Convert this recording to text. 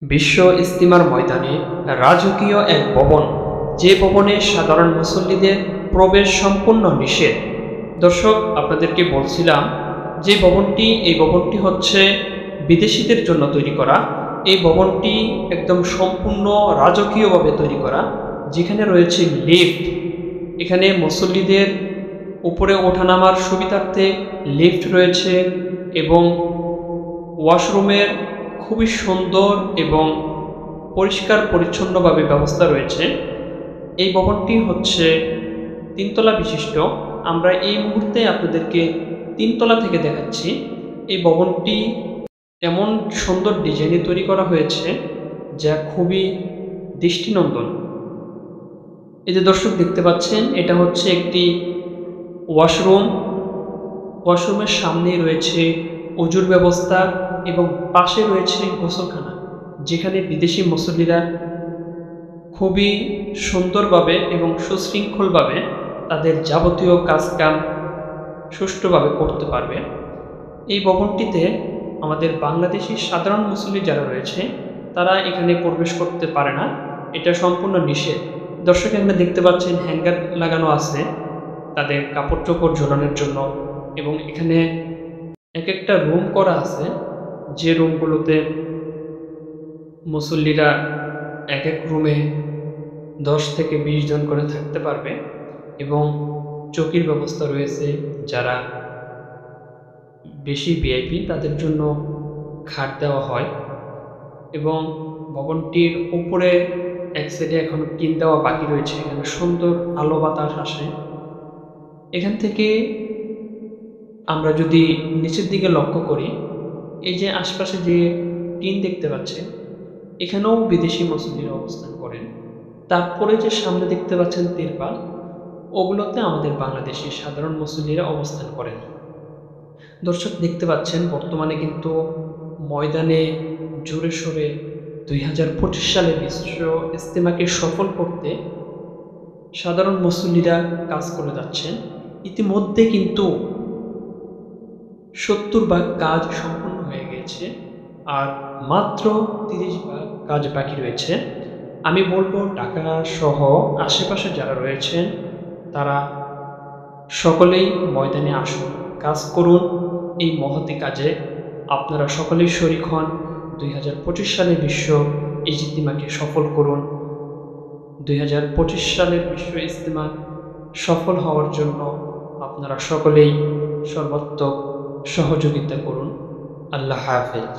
বিশ্ব ইজতিমার ময়দানে রাজকীয় এক ভবন, যে ভবনে সাধারণ মুসল্লিদের প্রবেশ সম্পূর্ণ নিষেধ। দর্শক, আপনাদেরকে বলছিলাম যে এই ভবনটি হচ্ছে বিদেশিদের জন্য তৈরি করা। এই ভবনটি একদম সম্পূর্ণ রাজকীয়ভাবে তৈরি করা, যেখানে রয়েছে লিফট। এখানে মুসল্লিদের উপরে ওঠানামার সুবিধার্থে লিফট রয়েছে এবং ওয়াশরুমের খুবই সুন্দর এবং পরিষ্কার পরিচ্ছন্নভাবে ব্যবস্থা রয়েছে। এই ভবনটি হচ্ছে 3 তলা বিশিষ্ট। আমরা এই মুহূর্তে আপনাদেরকে 3 তলা থেকে দেখাচ্ছি। এই ভবনটি এমন সুন্দর ডিজাইনে তৈরি করা হয়েছে যা খুবই দৃষ্টিনন্দন। এই যে দর্শক দেখতে পাচ্ছেন, এটা হচ্ছে একটি ওয়াশরুম। ওয়াশরুমের সামনেই রয়েছে অজুর ব্যবস্থা এবং পাশে রয়েছে গোসলখানা, যেখানে বিদেশি মুসল্লিরা খুবই সুন্দরভাবে এবং সুশৃঙ্খলভাবে তাদের যাবতীয় কাজকাম সুষ্ঠুভাবে করতে পারবে। এই ভবনটিতে আমাদের বাংলাদেশি সাধারণ মুসল্লি যারা রয়েছে তারা এখানে প্রবেশ করতে পারে না, এটা সম্পূর্ণ নিষেধ। দর্শক, এখানে দেখতে পাচ্ছেন হ্যাঙ্গার লাগানো আছে তাদের কাপড় চোপড় ঝোলানোর জন্য, এবং এখানে এক একটা রুম করা আছে, যে রুমগুলোতে মুসল্লিরা এক এক রুমে 10 থেকে 20 জন করে থাকতে পারবে, এবং চৌকির ব্যবস্থা রয়েছে। যারা বেশি ভিআইপি তাদের জন্য খাট দেওয়া হয়, এবং ভবনটির উপরে এক সাইডে এখন টিন দেওয়া বাকি রয়েছে। এখানে সুন্দর আলো বাতাস আসে। এখান থেকে আমরা যদি নিচের দিকে লক্ষ্য করি, এই যে আশপাশে যে টিন দেখতে পাচ্ছেন, এখানেও বিদেশি মুসল্লিরা অবস্থান করেন। তারপরে যে সামনে দেখতে পাচ্ছেন তিরপাল, ওগুলোতে আমাদের বাংলাদেশি সাধারণ মুসল্লিরা অবস্থান করেন। দর্শক দেখতে পাচ্ছেন, বর্তমানে কিন্তু ময়দানে জোরে সোরে 2025 সালে বিশ্ব ইজতিমাকে সফল করতে সাধারণ মুসল্লিরা কাজ করে যাচ্ছেন। ইতিমধ্যে কিন্তু 70 ভাগ কাজ সম্পূর্ণ হয়ে গেছে, আর মাত্র 30 ভাগ কাজ বাকি রয়েছে। আমি বলবো, ঢাকা সহ আশেপাশে যারা রয়েছেন তারা সকলেই ময়দানে আসুন, কাজ করুন। এই মহতি কাজে আপনারা সকলেই শরীক হন। 2025 সালে বিশ্ব ইজতিমাকে সফল করুন। 2025 সালের বিশ্ব ইজতিমা সফল হওয়ার জন্য আপনারা সকলেই সর্বাত্মক সহযোগিতা করুন। আল্লাহ হাফেজ।